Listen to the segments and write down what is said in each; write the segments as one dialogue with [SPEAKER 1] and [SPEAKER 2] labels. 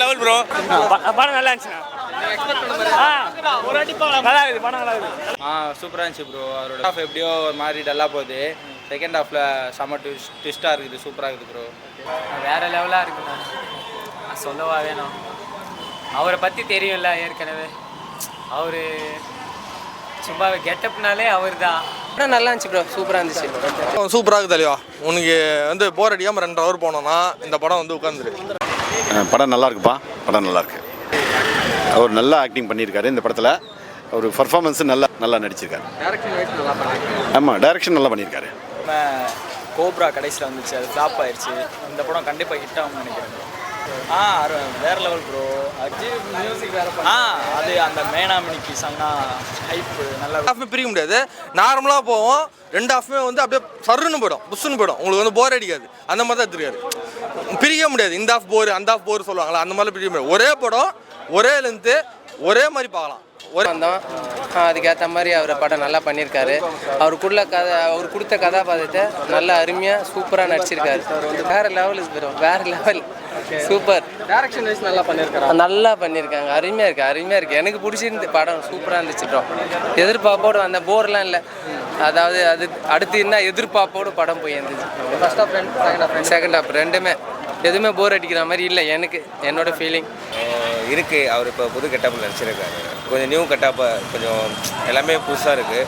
[SPEAKER 1] Level bro.
[SPEAKER 2] படம் நல்லா இருந்துச்சுண்ணா. ஒரு வாட்டி போகலாம். நல்லா இருக்குது படம், நல்லா இருக்குது.
[SPEAKER 1] சூப்பராக இருந்துச்சு ப்ரோ. அவரோட ஹாஃப் எப்படியோ ஒரு மாதிரி டல்லாக போகுது. செகண்ட் ஹாஃபில் செம்ம ட்விஸ்ட்டாக இருக்குது. சூப்பராக இருக்குது ப்ரோ.
[SPEAKER 2] வேறு லெவலாக இருக்குண்ணா. சொல்லவா வேணும். அவரை பற்றி தெரியும்ல ஏற்கனவே. அவர் சும்மா கெட்டப்னாலே அவர் தான்.
[SPEAKER 3] படம் நல்லா இருந்துச்சு ப்ரோ, சூப்பராக இருந்துச்சு.
[SPEAKER 4] சூப்பராக இருக்குது தலைவா. உனக்கு வந்து போர் அடிக்காமல் 2 ஹவர் போனோன்னா இந்த படம் வந்து உட்காந்துரு.
[SPEAKER 5] படம் நல்லா இருக்குப்பா, படம் நல்லா இருக்கு. அவர் நல்லா ஆக்டிங் பண்ணியிருக்காரு இந்த படத்தில். அவர் பர்ஃபார்மன்ஸு நல்லா நடிச்சிருக்காரு. ஆமாம், டைரக்ஷன் நல்லா பண்ணியிருக்காரு.
[SPEAKER 2] கோப்ரா கடைசியில் வந்துச்சு, அது ஃப்ளாப் ஆயிடுச்சு. இந்த படம் கண்டிப்பாக ஹிட் ஆகும்னு நினைக்கிறேன். வேற லெவல் ப்ரோ. அஜித் மியூசிக் வேற. அது அந்த மேனாமணிக்கு சாங்னா ஹைப் நல்லா.
[SPEAKER 4] ஹாஃப்மே பிரிக்க முடியாது. நார்மலாக போவோம். 2 ஹாஃப்மே வந்து அப்படியே சருன்னு போயிடும், புஷ்ஷுன்னு போயிடும். உங்களுக்கு வந்து போர் அடிக்காது. அந்த மாதிரி தான் எடுத்துருக்காரு. பிரிக்க முடியாது. இந்த ஹாஃப் போர் அந்த ஹாஃப் போர் சொல்லுவாங்களா, அந்த மாதிரிலாம் பிரிக்க முடியாது. ஒரே படம், ஒரே லென்த்து, ஒரே மாதிரி பார்க்கலாம்.
[SPEAKER 3] வந்தோம், அதுக்கேற்ற மாதிரி அவர் படம் நல்லா பண்ணியிருக்காரு. அவர் கொடுத்த கதாபாத்திரத்தை நல்லா அருமையாக சூப்பராக நடிச்சிருக்காரு. வேறு லெவலுக்கு வரும், வேறு லெவல். சூப்பர்.
[SPEAKER 2] டைரக்ஷன் வைஸ் நல்லா பண்ணியிருக்காரு.
[SPEAKER 3] நல்லா பண்ணியிருக்காங்க. அருமையாக இருக்குது. எனக்கு பிடிச்சிருந்து படம் சூப்பராக இருந்துச்சு ப்ரோ. எதிர்பார்ப்போடு அந்த போர்லாம் இல்லை. அதாவது அது அடுத்து என்ன எதிர்பார்ப்போடு படம் போய் இருந்துச்சு.
[SPEAKER 2] ஃபர்ஸ்ட் ஹாஃப்
[SPEAKER 3] செகண்ட் ஹாஃப் ரெண்டுமே எதுவுமே போர் அடிக்கிற மாதிரி இல்லை எனக்கு, என்னோட ஃபீலிங்
[SPEAKER 1] இருக்குது. அவர் இப்போ புது கெட்டப்பில் நடிச்சிருக்காரு. கொஞ்சம் நியூ கெட்டப்பு, கொஞ்சம் எல்லாமே புதுசாக இருக்குது.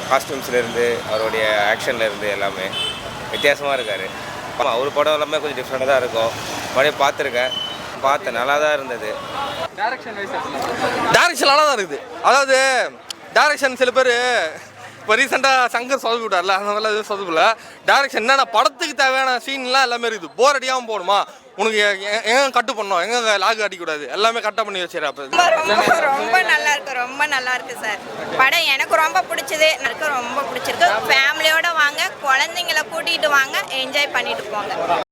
[SPEAKER 1] காஸ்டியூம்ஸ்லேருந்து அவருடைய ஆக்ஷன்லேருந்து எல்லாமே வித்தியாசமாக இருக்கார். அவர் படம் எல்லாமே கொஞ்சம் டிஃப்ரெண்ட்டாக தான் இருக்கும். மறுபடியும் பார்த்தேன், நல்லா தான் இருந்தது.
[SPEAKER 4] டைரக்ஷன் நல்லா தான் இருக்குது. அதாவது டைரக்ஷன் சில பேர் இப்போ ரீசெண்டாக சங்கர் சொதப்பி விட்டார்ல, அந்த மாதிரிலாம் எதுவும் சொதப்பில்ல. டைரக்ஷன் என்னென்ன படத்துக்கு தேவையான சீன்லாம் எல்லாமே இருக்குது. போர் அடியாமல் போகணுமா, உனக்கு எங்கே கட்டு பண்ணணும், எங்கே லாக் அடிக்கூடாது, எல்லாமே கரெக்டாக பண்ணி வச்சுரு. அப்போ
[SPEAKER 6] ரொம்ப நல்லா இருக்கு சார். படம் எனக்கு ரொம்ப பிடிச்சது. எனக்கு ரொம்ப பிடிச்சிருக்கு. ஃபேமிலியோட வாங்க, குழந்தைங்களை கூட்டிகிட்டு வாங்க, என்ஜாய் பண்ணிட்டு போங்க.